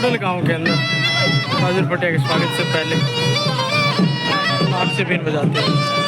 Model गांव के अंदर हाजिर पटिया के स्वागत से पहले नाक से बीन बजाते हैं।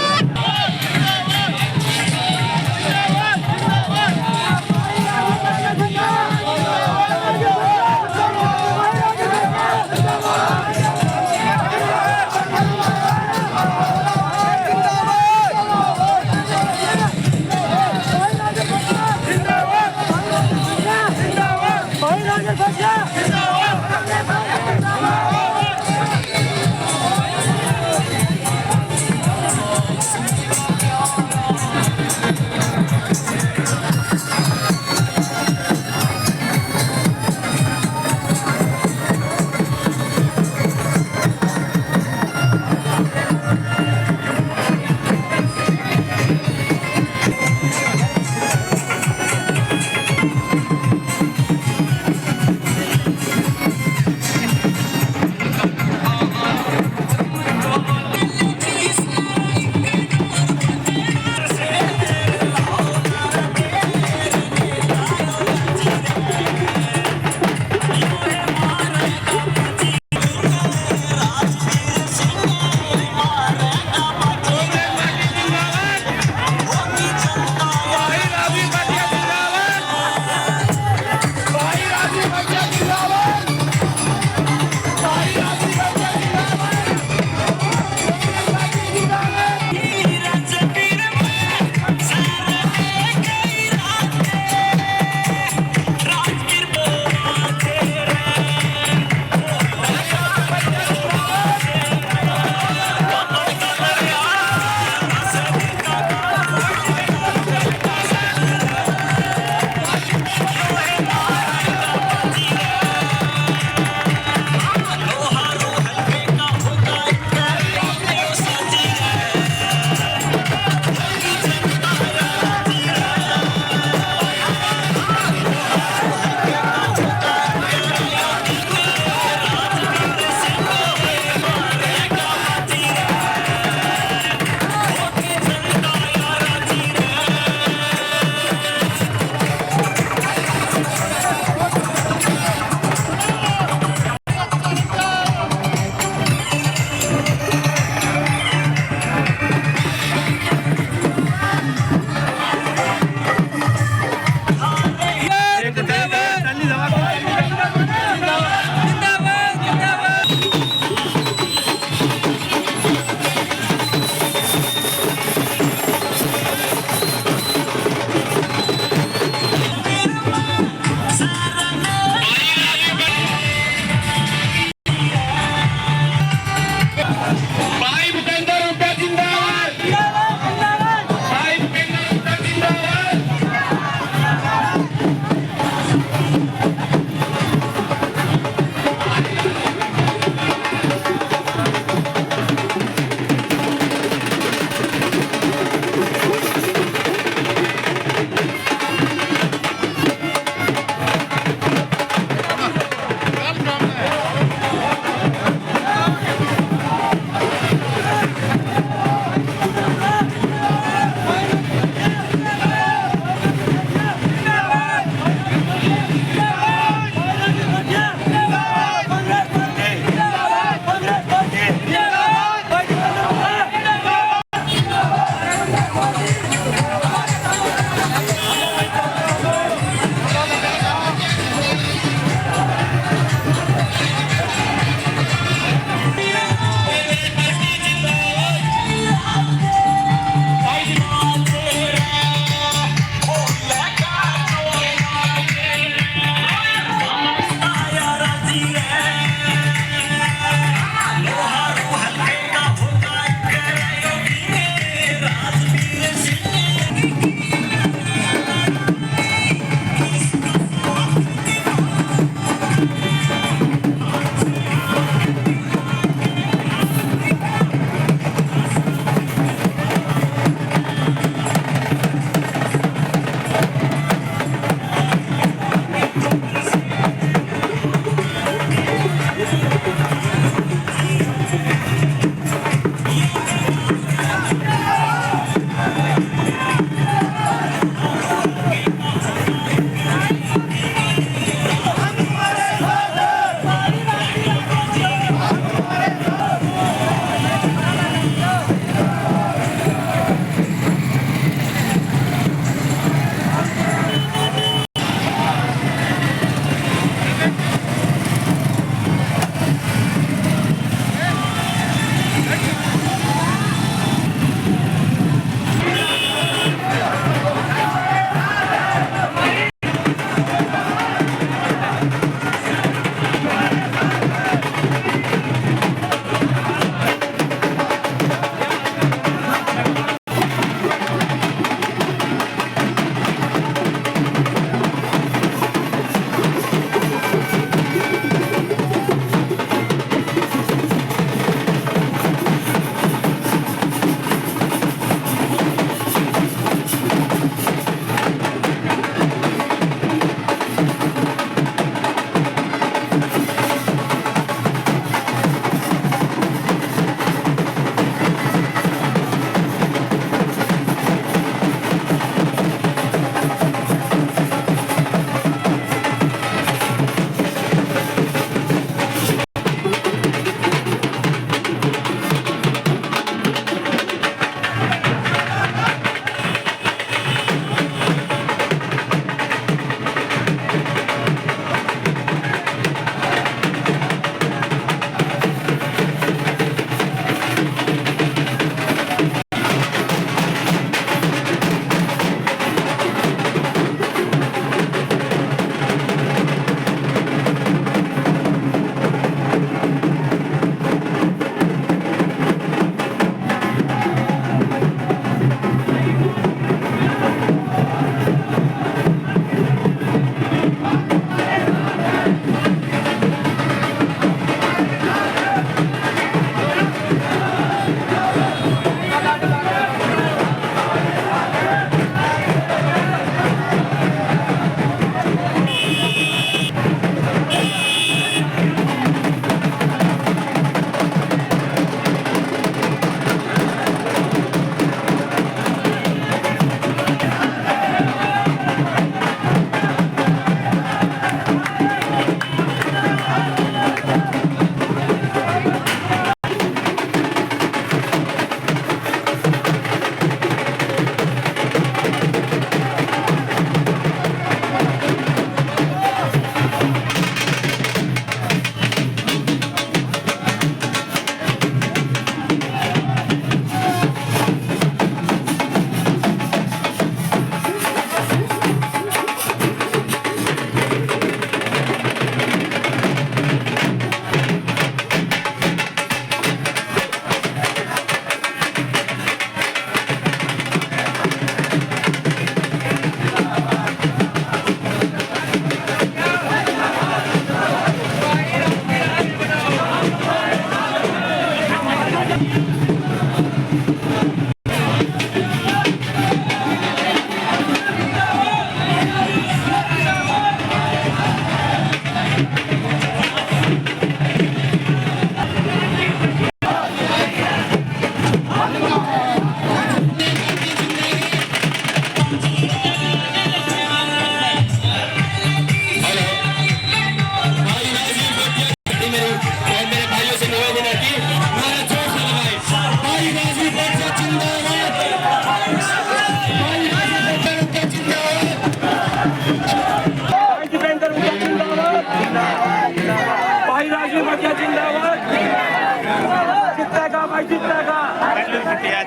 जीतेगा,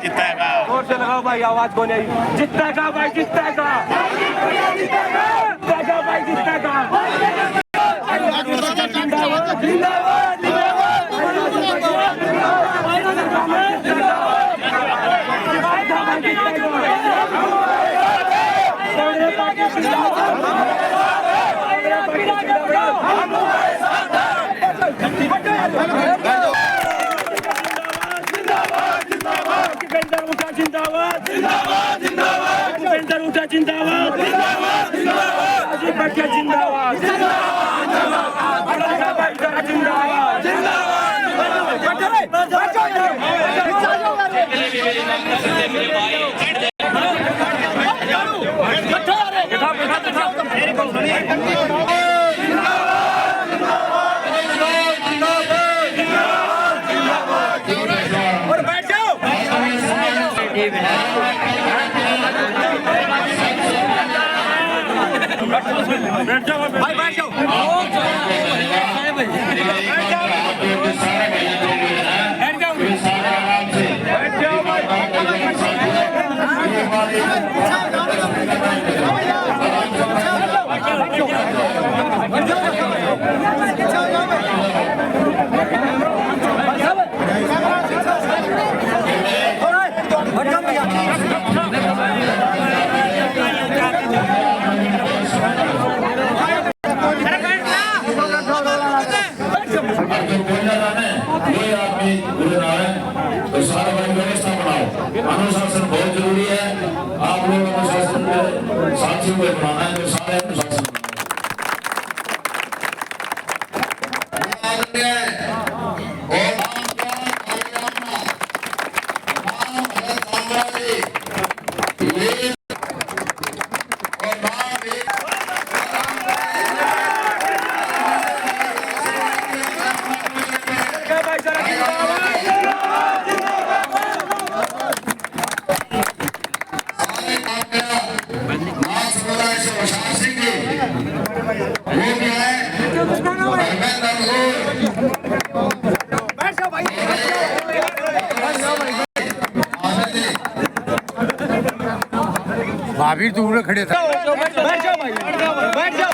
जीतेगा। जोर से लगाओ भाई, आवाज बोले, जीतेगा भाई, जीतेगा, जीतेगा भाई, जीतेगा। जिंदाबाद, जिंदाबाद, जिंदाबाद, भूपेंद्र उठा जिंदाबाद, जिंदाबाद, जिंदाबाद, अजीत भट्टिया जिंदाबाद, जिंदाबाद, जिंदाबाद, जिंदाबाद, और बैठ जाओ। भाई बैठ जाओ। तो सारा भाई व्यवस्था बनाओ। अनुशासन बहुत जरूरी है। आप लोग अनुशासन के साथियों को बनाना है, तो सारे अनुशासन महावीर दूर खड़े था। बैठ जाओ भाई, बैठ जाओ।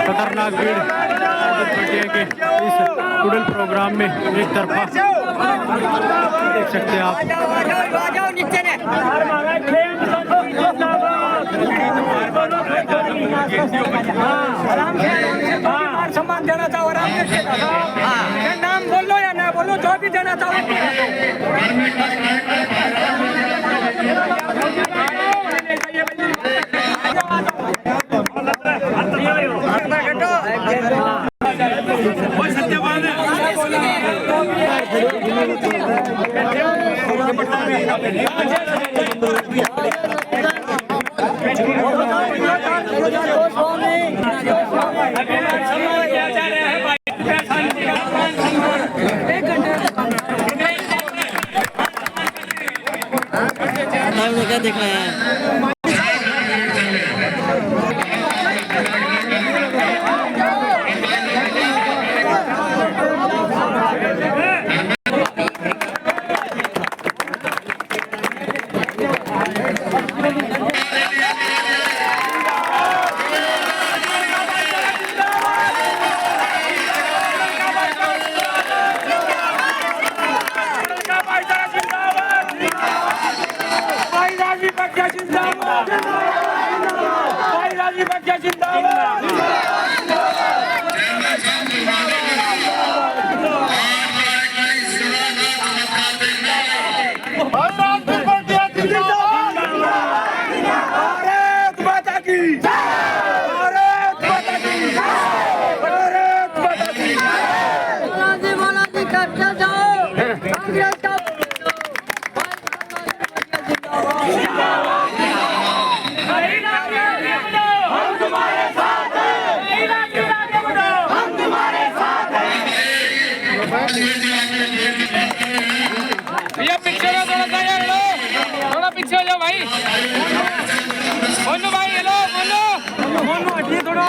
खतरनाक भीड़ के इस कुडल प्रोग्राम में एक तरफा देख सकते हैं आप। सम्मान देना था और नाम बोलो या ना बोलो, जो भी देना था क्या देख रहे हैं? जिंदाबाद। भारत माता की भारत माता की भारत माता की बालाजी करते जाओ कांग्रेस का भैया पीछे हो थोड़ा सा यार लो थोड़ा पीछे हो जाओ भाई बोलो भाई हेलो बोलो बोलो हटिए थोड़ा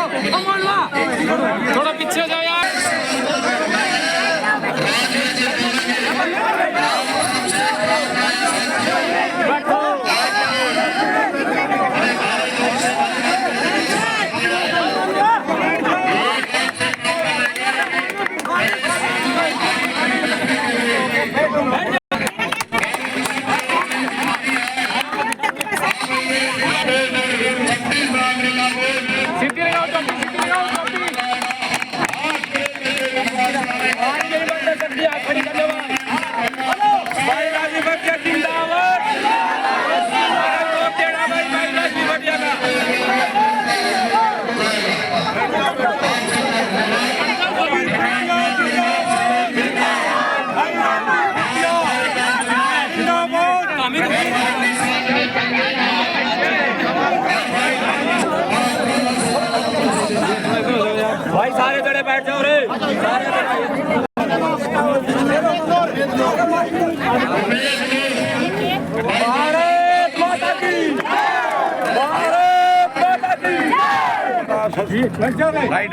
थोड़ा पीछे हो जाओ यार सीधी लगाओ टोपी भाई राजी भटिया जिंदाबाद भाई राजी भटिया का भाई सारे जड़े बैठ जाओ रे सारे भारत माता की भारत माता की राइट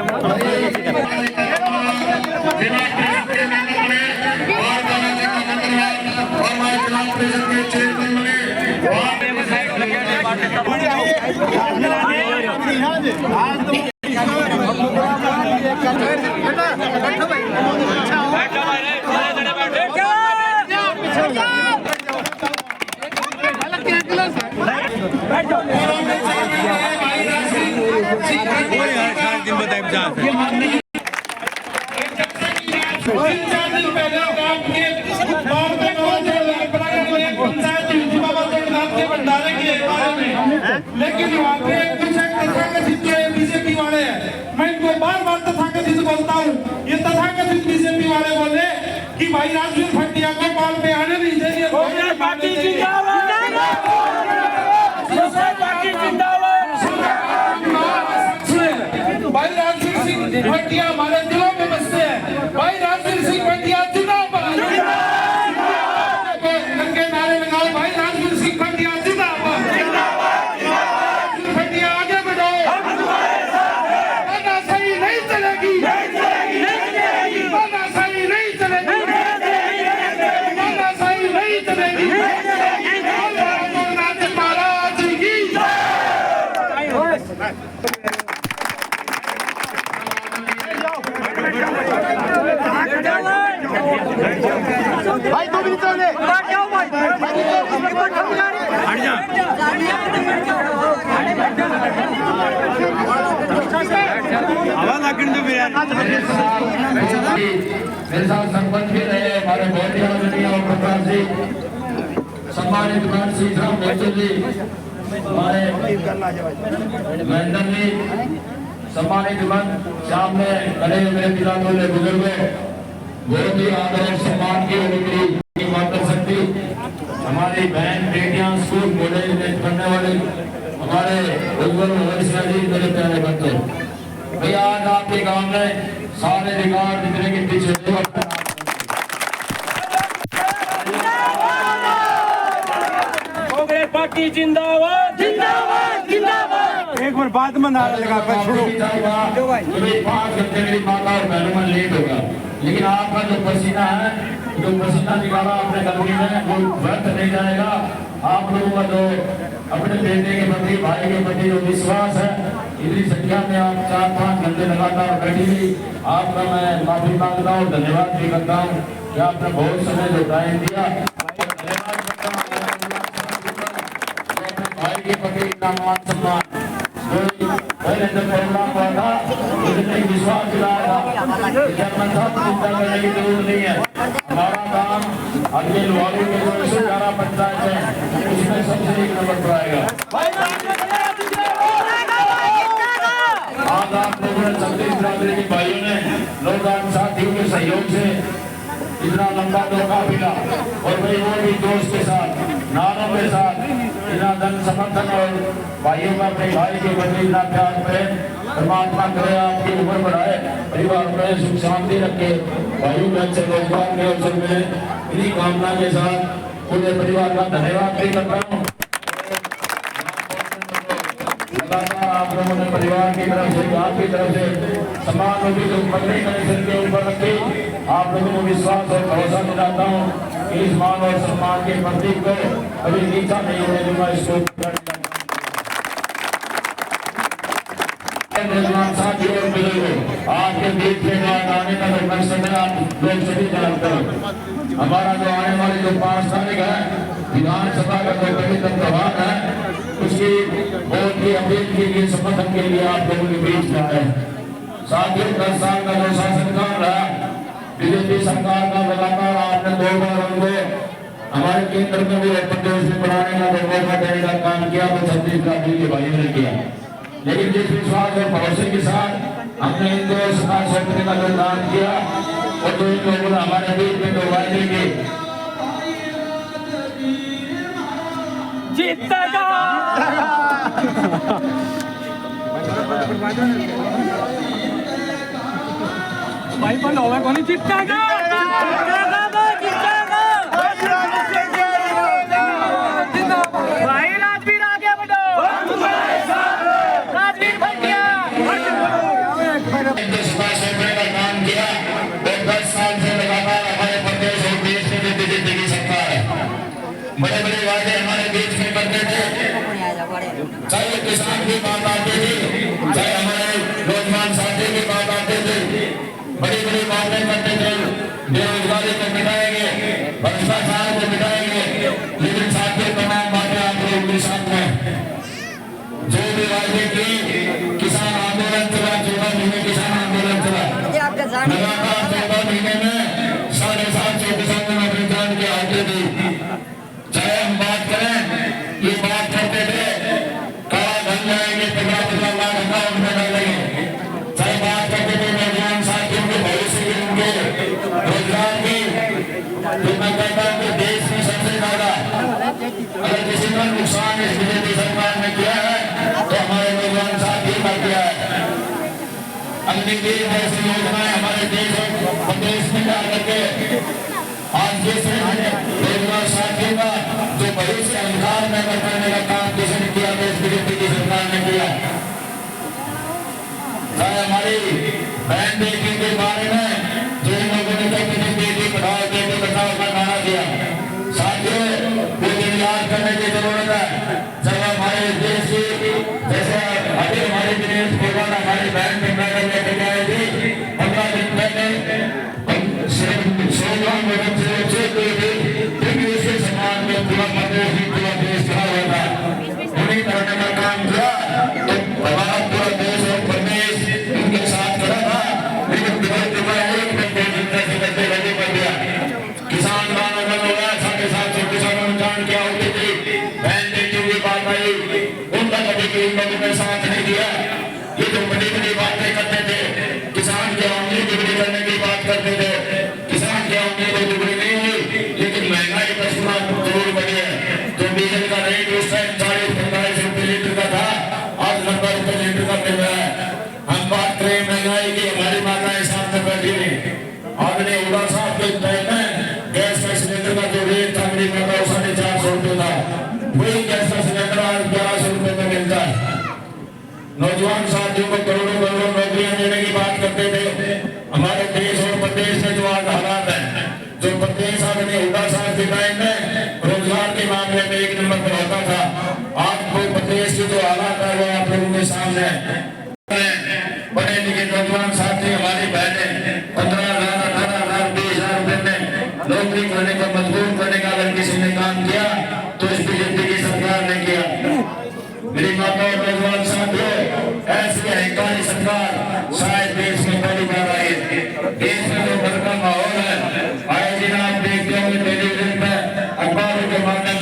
लेकिन वहाँ पे कुछ तथाकथित बीजेपी वाले हैं, मैं इनको बार-बार तथाकथित बोलता हूँ। ये तथाकथित बीजेपी वाले बोले कि भाई राजवीर भटिया को बाल पे आने नहीं देंगे। पार्टी जिंदाबाद पार्टी जिंदाबाद भाई राजवीर सिंह भटिया हमारे दिलों में बसते हैं। भाई राजवीर सिंह भटिया जिंदाबाद नंगे नारे लगाओ। भाई राजवीर सिंह भटिया जिंदाबाद भटिया आगे बढ़ो। तानाशाही नहीं चलेगी तानाशाही नहीं चलेगी तानाशाही नहीं चलेगी। रघुनाथ महाराज की भाई 2 मिनट ले बात जाओ भाई हट जा आवाज आकर दो मेरे साथ सरपंच भी रहे हमारे बहुत और प्रकाश जी, सम्मानित दुकान सीधराम बच्चू जी, हमारे महेंद्र जी, सम्मानित दुकान सामने खड़े मेरे पितामह बुजुर्ग बहुत ही आदर और सम्मान की मात्र शक्ति हमारी बहन बेटियां स्कूल कॉलेज में पढ़ने वाली हमारे उज्जवल भविष्य जी, मेरे प्यारे बच्चे भैया आज आपके गांव में सारे रिकॉर्ड जितने के पीछे कांग्रेस पार्टी जिंदाबाद जिंदाबाद जिंदाबाद एक बार बाद में नारा लगा कर छोड़ो 5 घंटे मेरी माता और बहनों में लेट होगा, लेकिन आपका जो पसीना है, जो पसीना निकाला अपने गलती में वो व्यर्थ नहीं जाएगा। आप लोगों का जो अपने बेटे के प्रति भाई के प्रति जो विश्वास है, इतनी संख्या में आप 4-5 घंटे लगातार बैठी हुई, आपका मैं माफी मांगता हूँ, धन्यवाद भी करता हूँ कि आपने बहुत समय जो टाइम दिया। धन्यवाद करता हूँ भाई के प्रति इतना मान सम्मान पहले जब प्रोग्राम हुआ था मुझे विश्वास दिलाया था चिंता करने की जरूरत नहीं है। हमारा काम अगले वालों के जो सुधारा पंचायत है उसमें सबसे एक नंबर पर आएगा। आज आप लोगों ने छत्तीस बिरादरी के भाइयों ने नौजवान साथियों के सहयोग से इतना लंबा दौरा मिला और भाई वो भी जोश के साथ नारों के साथ इतना धन समर्थन और भाइयों का अपने भाई के प्रति इतना प्यार करें। परमात्मा करे आपकी उम्र बढ़ाए, परिवार में सुख शांति रखे, भाइयों में अच्छे रोजगार के अवसर मिले, इन्हीं कामना के साथ पूरे परिवार का धन्यवाद भी करता हूँ। लगातार आप लोगों ने परिवार की तरफ से आपकी तरफ से समान होगी तो पत्नी मैंने सिर के ऊपर रखी। आप लोगों को विश्वास और भरोसा दिलाता हूँ कि इस मान और सम्मान के प्रतीक को कभी नीचा नहीं होने दूंगा। इसको नौजवान साथियों और बुजुर्गों, आज के बीच में आने का जो मकसद है आप लोग सभी जानते हैं। हमारा जो आने वाली जो 5 तारीख है विधानसभा का जो पवित्र त्योहार है उसकी वोट की अपील के लिए समर्थन के लिए आप लोगों के बीच में आए। साथियों 10 साल का जो शासनकाल रहा बीजेपी सरकार का लगातार आपने 2 बार हमको हमारे केंद्र में भी प्रदेश में बढ़ाने का जो मौका देने का काम किया वो छत्तीस बिरादरी के भाइयों ने किया। लेकिन जिस विश्वास और भरोसे के साथ हमने इन 2 सरकार सौंपने का जो काम किया और जो इन लोगों ने हमारे बीच में जो वायदे किए जीतेगा भाई बंद होगा कौन जीतेगा भाई राजवीर आगे बढ़ो राजवीर भटिया का काम किया और 10 साल से लगातार हमारे प्रदेश और देश में बीजेपी की सरकार है। बड़े बड़े वादे हमारे बीच में करते थे, चाहे किसान की बात आती थी, चाहे हमारे नौजवान साथी की बात आती थी, बड़ी बड़ी बातें करते थे, बेरोजगारी को मिटाएंगे, भ्रष्टाचार को मिटाएंगे। लेकिन साथियों तमाम बातें आप लोगों के सामने जो भी वादे की किसान आंदोलन चला, 14 महीने किसान आंदोलन चला, लगातार 14 महीने में 750 किसानों ने अपनी जान की आहुति दी। चाहे हम बात करें ये बात करते थे काला धन जाएंगे 50 लाख अकाउंट में डालेंगे, चाहे बात करते थे नौजवान साथियों के भविष्य के उनके रोजगार की, तो मैं कहता हूँ कि देश में सबसे ज्यादा अगर किसी का नुकसान इस बीजेपी सरकार ने किया है तो हमारे नौजवान साथियों का किया है। अग्निवीर जैसी योजनाएं हमारे देश और प्रदेश में ला करके आज देश में रोजगार साथियों का जो भविष्य अंधकार में करने का काम किसने किया, देश बीजेपी की सरकार ने किया। चाहे हमारी बहन बेटी के बारे में जो लोगों ने बेटी पढ़ाओ का नारा दिया, साथियों वो दिन याद करने की जरूरत है जब हमारे देश की जैसे अभी हमारी दिनेश फोगाट हमारी बहन में मेडल लेकर गए थे 15 दिन पहले उसके समाज में पूरा प्रदेश पूरा देश खड़ा हुआ था, उन्हीं करने का काम किया तो हमारा पूरा देश और प्रदेश उनके साथ खड़ा था। लेकिन करते लगे कर दिया, किसान का आंदोलन हो गया, 750 किसानों ने जान की आहुति दी, बहन बेटी की बात आई उनका कभी भी उन लोगों ने साथ नहीं दिया। ये जो बड़ी बड़ी बातें करते थे, किसान की आमदनी दुगनी करने की बात करते थे, किसान की आमदनी तो दुगनी नहीं हुई लेकिन महंगाई 10 गुना जरूर बढ़ी है। जो डीजल का रेट उस टाइम 40-45 रुपए लीटर का था, आज 90 रुपए लीटर का मिल रहा है। हम बात करें महंगाई की, हमारी माताएं सामने बैठी हुई, आदरणीय हुड्डा साहब के टाइम में गैस का सिलेंडर का जो रेट था मेरी माता 450 रुपए था, वही गैस का सिलेंडर आज 1100 रुपए में मिलता है। नौजवान साथियों को करोड़ों करोड़ों नौकरियां देने की बात करते थे। हमारे देश और प्रदेश में जो आज हालात है, जो प्रदेश आदरणीय हुड्डा साहब के टाइम में रोजगार के मामले में 1 नंबर पर होता था, आज तो प्रदेश के जो हालात है वो आप लोगों के सामने पढ़े लिखे नौजवान साथी हमारी बहनें 15,000, 18,000, 20,000 रुपए में नौकरी करने को मजबूर करने का अगर किसी ने काम किया तो इस बीजेपी की सरकार ने किया। मेरी माता और नौजवान साथियों, ऐसी अहंकारी सरकार शायद देश में पहली बार आई है। देश में जो डर का माहौल है, आए दिन आप देखते होंगे टेलीविजन पर अखबारों के माध्यम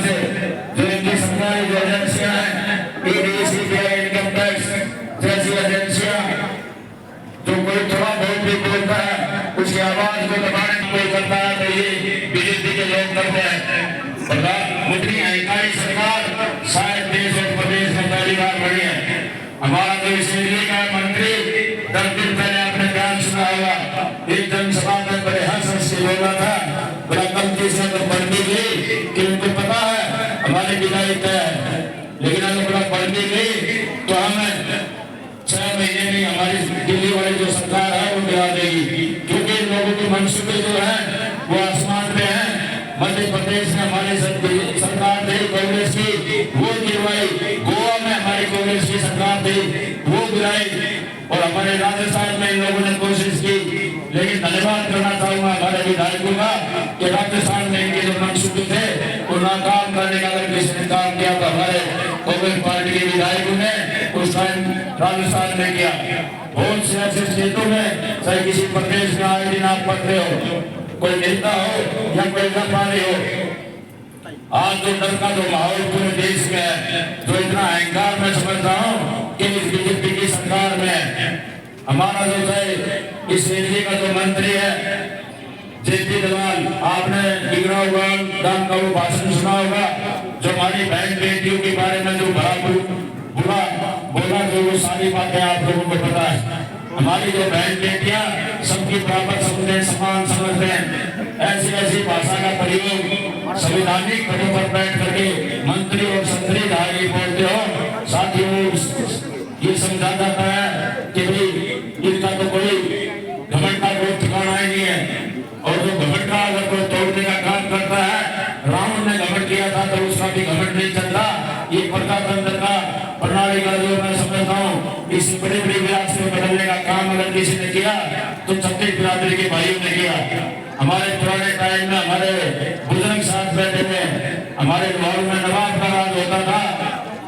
मोदी अहंकारी सरकार शायद देश और प्रदेश में पहली बार बनी है। हमारा जो इस एरिया का मंत्री 10 दिन पहले आपने बयान सुना होगा, एक जनसभा में बड़े हंस से बोला था, बड़ा गलती से अगर बढ़ने गई कि उनको पता है हमारी विदाई तय है, लेकिन अगर बड़ा बढ़ने गई तो हमें 6 महीने में हमारी दिल्ली वाली जो सरकार है वो गिरा देगी, क्योंकि लोगों के मंसूबे जो है वो आसमान पे है। मध्य प्रदेश में हमारी सरकार थी कांग्रेस की, वो गिरवाई। गोवा में हमारी कांग्रेस की सरकार थी, वो गिराई। और हमारे राजस्थान में इन लोगों ने कोशिश की, लेकिन धन्यवाद करना चाहूंगा हमारे विधायकों का कि राजस्थान में इनके जो मंसूबे थे वो नाकाम करने का अगर किसी ने काम किया तो हमारे कांग्रेस पार्टी के विधायकों ने उस टाइम राजस्थान में किया। बहुत से ऐसे स्टेटों में, चाहे किसी प्रदेश में आए दिन आप पढ़ते हो, कोई नेता हो या कोई व्यापारी हो, आज जो डर का जो माहौल पूरे देश में है, जो इतना अहंकार मैं समझता हूँ कि इस बीजेपी की सरकार में हमारा जो है इस एरिया का जो मंत्री है जेपी दलाल, आपने बिगड़ा हुआ गांव का वो भाषण सुना होगा, जो हमारी बहन बेटियों के बारे में जो बुरा बोला, जो वो सारी बातें आप लोगों को पता है। हमारी जो बहन बेटियां सबकी बराबर समझते, समान समझते हैं, ऐसी ऐसी भाषा का प्रयोग संवैधानिक पदों पर बैठ करके मंत्री और संतरीधारी बोलते हो। साथियों, ये समझा जाता है कि भाई इनका तो कोई घमंड का कोई ठिकाना ही नहीं है, और जो घमंड का अगर कोई तोड़ने का काम करता है, रावण ने घमंड किया था तो उसका भी घमंड नहीं चलता। ये प्रजातंत्र का प्रणाली का जो मैं समझता हूँ, इस बड़े बड़े विरासत में बदलने का काम अगर किसी ने किया तो छत्तीस बिरादरी के भाइयों ने किया। हमारे पुराने टाइम में हमारे बुजुर्ग साथ बैठे थे, हमारे लाहौर में नवाब का राज होता था,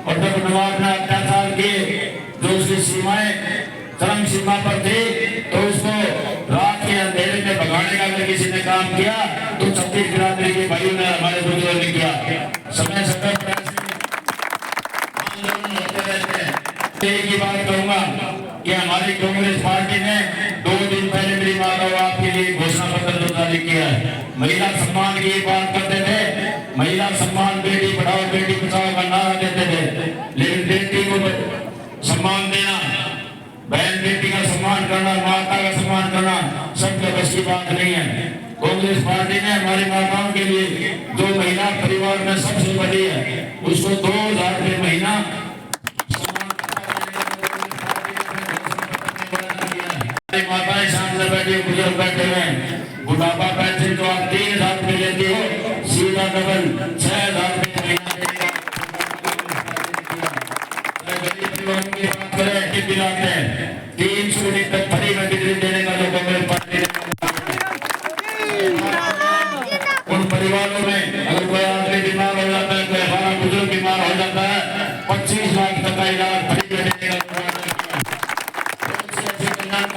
और जब नवाब ने अत्याचार किए, जो उसकी सीमाएं चरम सीमा पर थी, तो उसको रात के अंधेरे में भगाने का अगर किसी ने काम किया तो छत्तीस बिरादरी के भाइयों ने, हमारे बुजुर्गों ने किया। समय समय पर एक ही बात कहूंगा कि हमारी कांग्रेस पार्टी ने 2 दिन पहले मेरी माता आपके लिए घोषणा पत्र जारी किया है। महिला सम्मान की बात करते थे, महिला सम्मान, बेटी पढ़ाओ बेटी बचाओ का नारा देते थे, लेकिन बेटी को सम्मान देना, बहन बेटी का सम्मान करना, माता का सम्मान करना सबके बस की बात नहीं है। कांग्रेस पार्टी ने हमारी माताओं के लिए जो महिला परिवार में सबसे बड़ी है उसको 2000 रुपये महीना माताएं सामने बैठे, बुजुर्ग बैठे हैं, बुढ़ापा पेंशन जो आप 3000 रुपये लेती हो, सीधा डबल 6000 रुपये महीना। गरीब परिवारों की बात करें कि दिलाते हैं 300 यूनिट तक फ्री में बिजली देने का जो कांग्रेस पार्टी ने, उन परिवारों में अगर कोई आदमी बीमार हो जाता है, कोई हमारा बुजुर्ग बीमार हो जाता है, 25 लाख तक का इलाज फ्री में देने का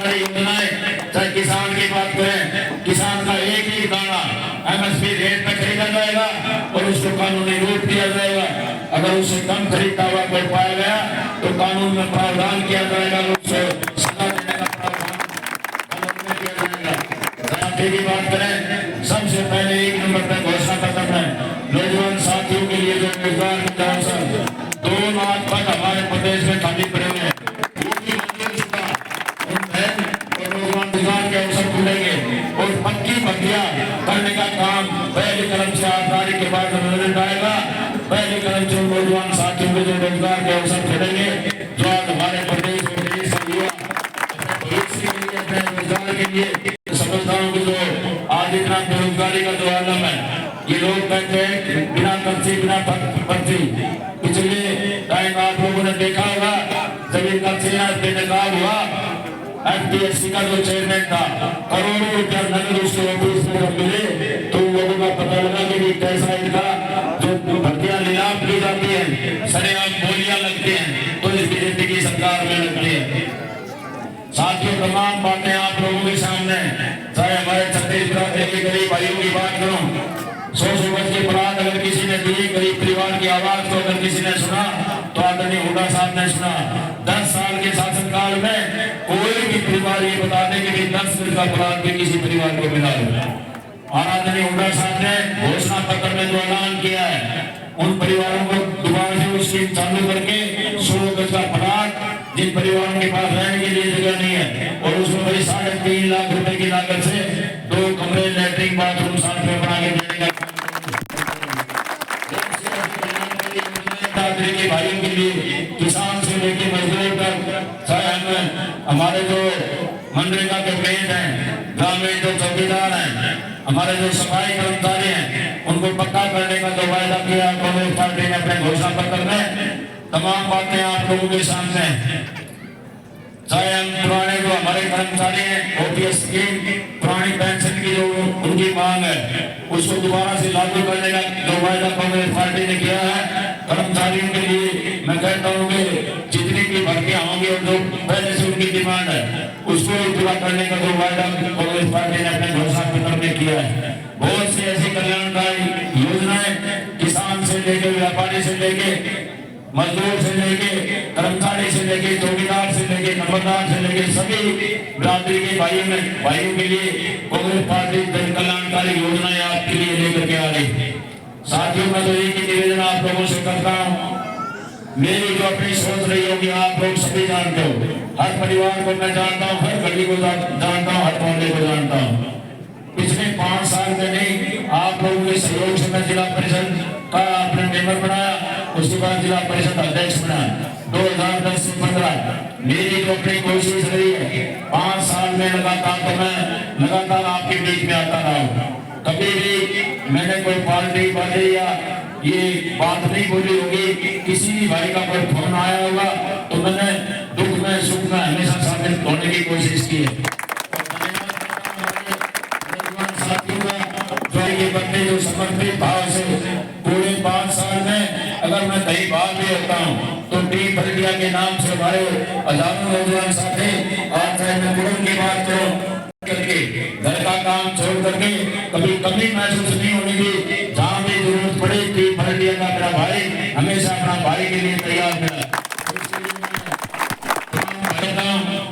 योजनाएं। चाहे किसान की बात करें, किसान का एक ही दाना MSP रेट में खरीदा जाएगा और उसको कानूनी रूप दिया जाएगा। अगर उससे कम खरीदता हुआ कोई पाया गया तो कानून में प्रावधान किया जाएगा, उससे सजा देने का प्रावधान किया जाएगा। की बात करें, सबसे पहले 1 नंबर पर घोषणा पत्र में नौजवान साथियों के लिए जो रोजगार के अवसर 2 लाख तक हमारे प्रदेश में खाली पड़े हुए हैं, के अवसर खुलेंगे और पक्की भर्तियां करने का काम पहले कदम से आजादी के बाद रिजल्ट आएगा। पहले कदम से नौजवान साथियों को जो रोजगार के अवसर खुलेंगे, जो आज हमारे प्रदेश और देश के युवा अपने भविष्य के लिए, अपने रोजगार के लिए समझता हूँ कि जो आज इतना बेरोजगारी का जो आलम है, ये लोग कहते हैं बिना कर्जी बिना पर्ची। पिछले टाइम आप लोगों ने देखा होगा जब ये कर्जियां बेनकाब हुआ, FDSC का जो चेयरमैन था, करोड़ों रुपया नकद उसके ऑफिस में मिले, तो लोगों का पता लगा कि कैसा इनका जो भर्तियां नीलाम की जाती है, सरेआम बोलियां लगती हैं, तो इस बीजेपी की सरकार में लगती है। साथियों, तमाम बातें आप लोगों के सामने, चाहे हमारे छत्तीसगढ़ के गरीब भाइयों की बात करूं, 100 वर्ष के बाद अगर किसी ने दी गरीब परिवार की आवाज को अगर किसी ने सुना तो आदरणीय हुड्डा साहब ने सुना। 10 साल के शासनकाल में कोई भी परिवार ये बता दें कि 10 मिनट का अपराध भी किसी परिवार को मिला है। आराधनीय हुड्डा साहब ने घोषणा पत्र में जो ऐलान किया है, उन परिवारों को दोबारा से स्कीम चालू करके 100 गज का प्लाट जिन परिवारों के पास रहने के लिए जगह नहीं है और उसमें भाई 3.5 लाख रुपए की लागत से 2 कमरे, लैट्रिन, बाथरूम साथ में बना के देने का के भाइयों के लिए, किसान से लेके मजदूर तक, चाहे हम हमारे जो मनरेगा के पेड़ हैं, ग्रामीण जो चौकीदार हैं, हमारे जो सफाई कर्मचारी हैं, उनको पक्का करने का जो वायदा किया कांग्रेस पार्टी ने अपने घोषणा पत्र में, तमाम बातें आप लोगों के सामने हैं। चाहे हम पुराने जो हमारे कर्मचारी हैं, ओपीएस स्कीम, पुरानी पेंशन की जो उनकी मांग है, उसको दोबारा से लागू करने का जो वायदा कांग्रेस पार्टी ने किया है कर्मचारियों के लिए, मैं कहता हूँ कि जितनी की भर्तियां होंगी और जो पहले से उनकी डिमांड है उसको पूरा करने का जो वायदा कांग्रेस पार्टी ने अपने घोषणा पत्र में किया है। बहुत सी ऐसी कल्याणकारी योजनाएं किसान से लेके, व्यापारी से लेके, मजदूर से लेके, कर्मचारी से लेके, चौकीदार से लेके, नंबरदार से लेके सभी बिरादरी के भाइयों के लिए कांग्रेस पार्टी जन कल्याणकारी योजनाएं आपके लिए लेकर के आ रही। साथियों, मैं तो एक ही निवेदन आप लोगों से करता हूँ, मेरी जो अपनी सोच रही होगी आप लोग सभी जानते हो, हर परिवार को मैं जानता हूँ, हर गली को जानता हूँ, हर मोहल्ले को जानता हूँ। पिछले 5 साल में नहीं, आप लोगों के सहयोग से मैं जिला परिषद का अपने मेंबर बनाया, उसके बाद जिला परिषद अध्यक्ष बनाया 2010 से 15। मेरी जो अपनी कोशिश रही है 5 साल में लगातार, तो मैं लगातार आपके बीच में आता रहा हूँ। कभी भी मैंने कोई पार्टी वाले या ये बात नहीं बोली होगी, किसी भी भाई का कोई फोन आया होगा तो मैंने दुख में सुख में हमेशा शामिल होने की कोशिश की है। के बच्चे जो समर्पित भाव से पूरे 5 साल में अगर मैं कहीं बाहर भी होता हूँ तो टीम बल्दिया के नाम से हमारे हजारों नौजवान साथी, आज चाहे मैं गुरु की बात करूँ करके घर का काम छोड़ करके कभी कमी महसूस नहीं होने दी। जहाँ भी जरूरत पड़े टीम बल्दिया का मेरा भाई हमेशा अपना भाई के लिए तैयार मिला।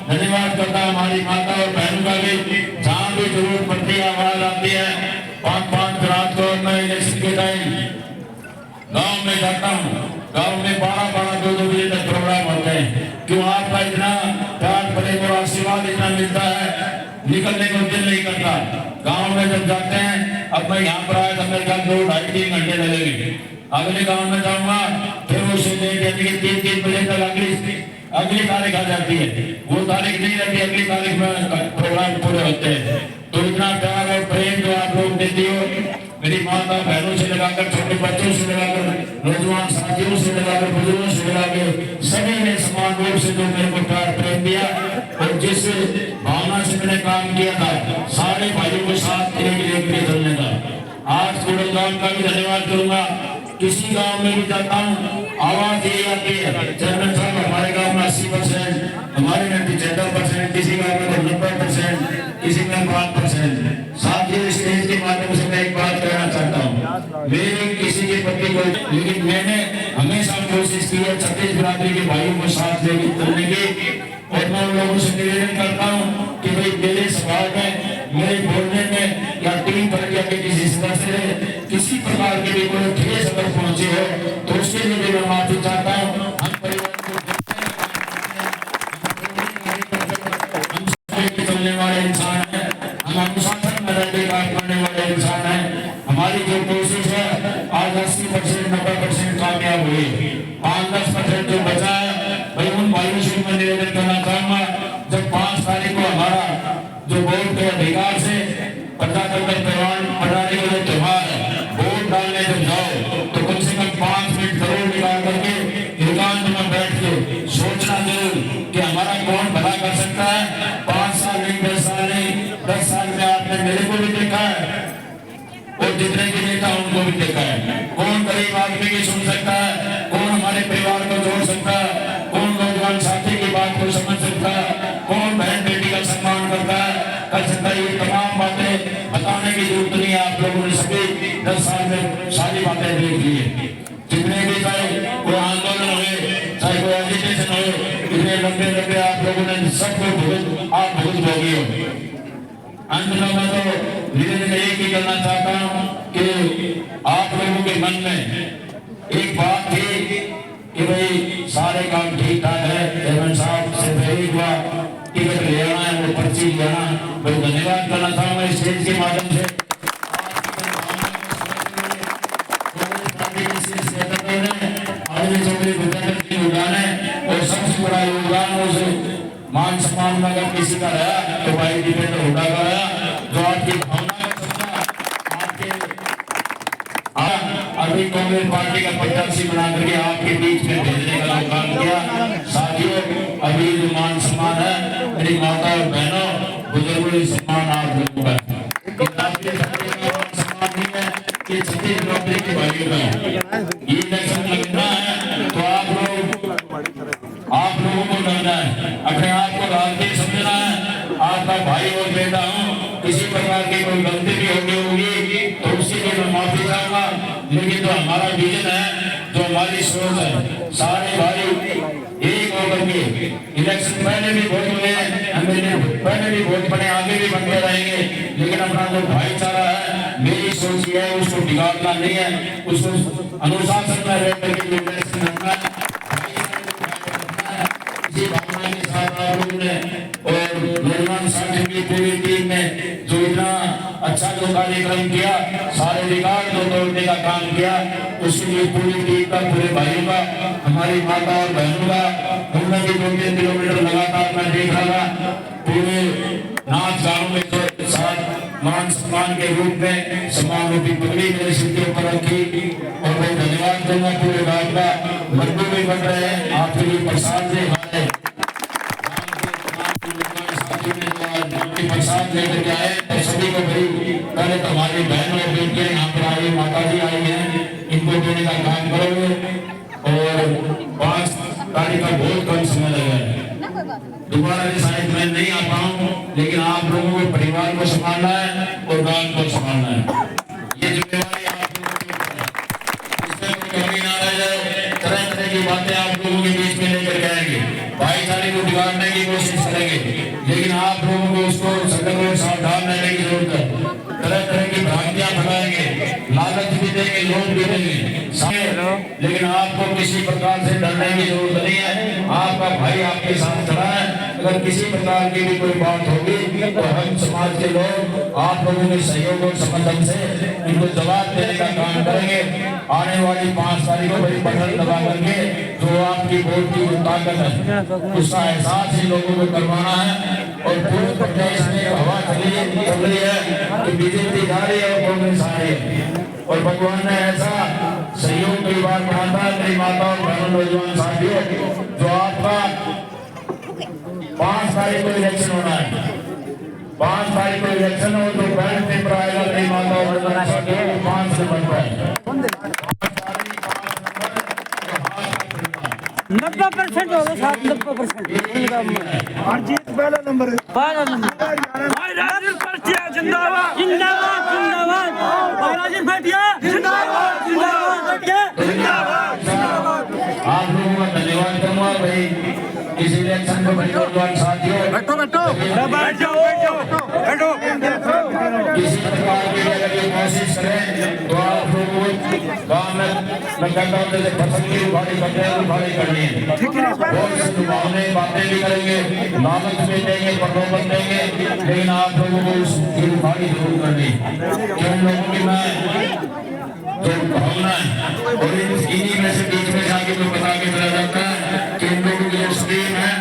धन्यवाद करता हमारी माता और बहनों का भी, जहाँ भी जरूरत पड़ती है आवाज आती है। 5 रात को मैं इलेक्शन के टाइम गांव में जाता हूँ, गांव में 12-2 बजे तक प्रोग्राम होते हैं। क्यों आपका इतना प्यार प्रेम और आशीर्वाद इतना मिलता है, निकलने को दिल नहीं करता। गांव में जब जाते हैं, अब मैं यहाँ पर आया था, मेरे ख्याल 2-2.5-3 घंटे लगेंगे। अगले गांव में जाऊंगा फिर उसे 3 बजे तक अगली तारीख आ जाती है, वो तारीख नहीं रहती, अगली तारीख में प्रोग्राम पूरे होते हैं। तो इतना प्यार और प्रेम जो आप लोग देती हो, मेरी माता बहनों से लगाकर, छोटे बच्चों से लगाकर, नौजवान साथियों से लगाकर, बुजुर्गों से लगाकर, सभी ने समान रूप से जो मेरे को प्यार प्रेम दिया और जिस भावना से मैंने काम किया था, सारे भाइयों को साथ लेके चलने का। आज पूरे गांव का भी धन्यवाद करूंगा। किसी गांव में भी जाता हूँ आवाज यही आती है, चेयरमैन साहब हमारे गांव में 80%, हमारे में 75%, किसी गांव में 90%, किसी में 5%। साथियों, स्टेज के माध्यम से मैं एक बात कहना चाहता हूँ, मेरी किसी के प्रति कोई, लेकिन मैंने हमेशा कोशिश की है छत्तीस बिरादरी के भाइयों को साथ लेके चलने की। और मैं उन लोगों से निवेदन करता हूँ कि भाई मेरे सवाल में, मेरे बोलने में या टीम प्रक्रिया के किसी सदस्य ने किसी प्रकार के भी कोई ठेस अगर पहुंचे हो तो उसके लिए मैं माफी चाहता हूँ। हम परिवार को चलने वाले इंसान है, हम अनुशासन में रहने का करने वाले इंसान है। हमारी जो कोशिश है आज 80% 90% कामयाब हुई, 5-10% जो बचा है भाई उन भाइयों से मैं निवेदन करना चाहूंगा, जब 5 तारीख को हमारा जो वोट के अधिकार से प्रजातंत्र प्रणाली का जो त्योहार है, वोट डालने जब जाओ तो कम से कम 5 मिनट जरूर निकाल करके एकांत में बैठ के सोचना जरूर कि हमारा कौन भला कर सकता है। 5 साल नहीं, 10 साल नहीं, 10 साल में आपने मेरे को भी देखा है और जितने भी नेता उनको भी देखा है। कौन गरीब आदमी की सुन सकता है, कौन हमारे परिवार को जोड़ सकता है, कौन नौजवान साथी की बात को समझ सकता है, कौन बहन बेटी का सम्मान करता है, कर सकता है। ये तमाम बातें बताने की जरूरत नहीं है, आप लोगों ने सभी 10 साल में सारी बातें देख ली है। जितने भी चाहे कोई आंदोलन हुए, चाहे कोई एजुकेशन हुए, इतने लंबे आप लोगों ने सबको आप भुगत भोगी हो। अंत में मैं तो निवेदन एक ही करना चाहता हूँ कि आप लोगों के मन में एक बात थी कि भाई सारे काम ठीक ठाक है, चेयरमैन साहब से वही हुआ टिकट ले आना है, वो पर्ची ले आना। बहुत धन्यवाद करना चाहूँगा इस स्टेज के माध्यम से और सबसे बड़ा योगदान उस मान सम्मान में अगर किसी का रहा तो भाई दीपेंद्र हुड्डा का रहा, जो आपकी भावना का समझा आपके अभी कांग्रेस पार्टी का प्रत्याशी बना करके आपके बीच में भेजने का काम किया। साथियों, अभी जो मान सम्मान है मेरी माता और बहनों बुजुर्गों सम्मान आप लोगों का सम्मान नहीं है कि छत्तीस नौकरी के भाइयों का ये इलेक्शन लगना है तो आप लोगों को डरना है, अपने आप को राजनीति समझना है। आपका भाई और बेटा हूँ, किसी प्रकार की कोई गलती भी होगी तो उसके लिए मैं माफी चाहूंगा, लेकिन जो हमारा विजन है, जो हमारी सोच है, सारे भाई एक होकर के इलेक्शन पहले भी वोट हुए, पहले भी वोट बने, आगे भी बनते रहेंगे, लेकिन अपना जो भाईचारा है, मेरी सोच ये है उसको बिगाड़ना नहीं है, उसको अनुशासन में रह करके इलेक्शन लड़ना है। इसी भावना के साथ आप लोगों ने और निर्माण साथी की पूरी टीम ने जो इतना अच्छा जो कार्यक्रम किया, सारे रिकॉर्ड जो तोड़ने का काम किया, उसके लिए पूरी टीम का, पूरे भाइयों का, हमारी माता और बहनों का, उनमें भी 2-3 किलोमीटर लगातार मैं देख रहा था, पूरे नाच गानों में जो साथ मान सम्मान के रूप में सम्मान रूपी पगड़ी मेरे सिर के ऊपर रखी। और मैं धन्यवाद दूंगा पूरे रात का। लड्डू भी बन रहे हैं आपके लिए, प्रसाद से हमारे प्रसाद लेकर के आए तो सभी को भाई पहले तो हमारी बहन और बेटियां यहाँ पर आई, माता जी आई हैं, इनको देने का काम करोगे। और 5 तारीख का बहुत कम समय लगा है, दोबारा के शायद मैं नहीं आ पाऊँ, लेकिन आप लोगों को परिवार को संभालना है और गांव को संभालना है। ये जिम्मेवारी आप लोगों की है, इसमें कोई कमी ना रह जाए। तरह तरह की बातें आप लोगों के बीच में लेकर के आएंगे, भाईचारे को बिगाड़ने की कोशिश करेंगे, लेकिन आप लोगों को उसको सतर्क और सावधान रहने की जरूरत है। तरह तरह की भ्रांतियां फैलाएंगे, लालच भी देंगे, लोभ भी देंगे, लेकिन आपको किसी प्रकार से डरने की जरूरत नहीं है। आपका भाई आपके साथ खड़ा है, अगर किसी प्रकार की भी कोई बात होगी तो हम समाज के लोग आप लोगों के सहयोग और समर्थन से इनको जवाब देने का काम करेंगे। आने वाली 5 तारीख को बड़ी बटन दबा करके जो आपकी वोट की ताकत है उसका एहसास ही लोगों को करवाना है। और पूरे प्रदेश में हवा चल रही है कि बीजेपी जा रही है और कांग्रेस आ रही है, और भगवान ने ऐसा सहयोग कई बार बनाता है। मेरी माता और बहनों नौजवान साथियों, जो आपका 5 तारीख को इलेक्शन होना है, 5 तारीख को इलेक्शन हो तो बैलेट पेपर आएगा। मेरी माता और बहनों साथियों 5 से बनता है 90% हो गए, 90%। और जीत पहला नंबर है। जिंदाबाद जिंदाबाद जिंदाबाद, राजेश भाटिया जिंदाबाद जिंदाबाद जिंदाबाद। आप लोगों का धन्यवाद करूंगा भाई, इस इलेक्शन में बड़ी नौजवान साथियों बैठो किसी प्रकार की अगर ये कोशिश करें तो आप लोगों गाँव में मैं कहता हूँ जैसे फसल की उखाड़ी करते हैं, उखाड़ी करनी है। बहुत सी दुकानें बातें भी करेंगे, लालच भी देंगे, प्रलोभन देंगे, लेकिन आप लोगों को उसकी उखाड़ी जरूर करनी है। उन लोगों की मैं जो भावना है और इन्हीं में से बीच में जाके जो बता के चला जाता है कि इन लोगों की जो स्कीम है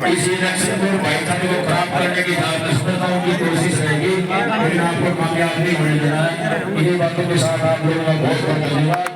इसी इलेक्शन को भाईचारे को खराब करने की जागरूकता की कोशिश रहेगी, लेकिन आपको कामयाब नहीं होने देना है। इन्हीं बातों के साथ आप लोगों का बहुत बहुत धन्यवाद।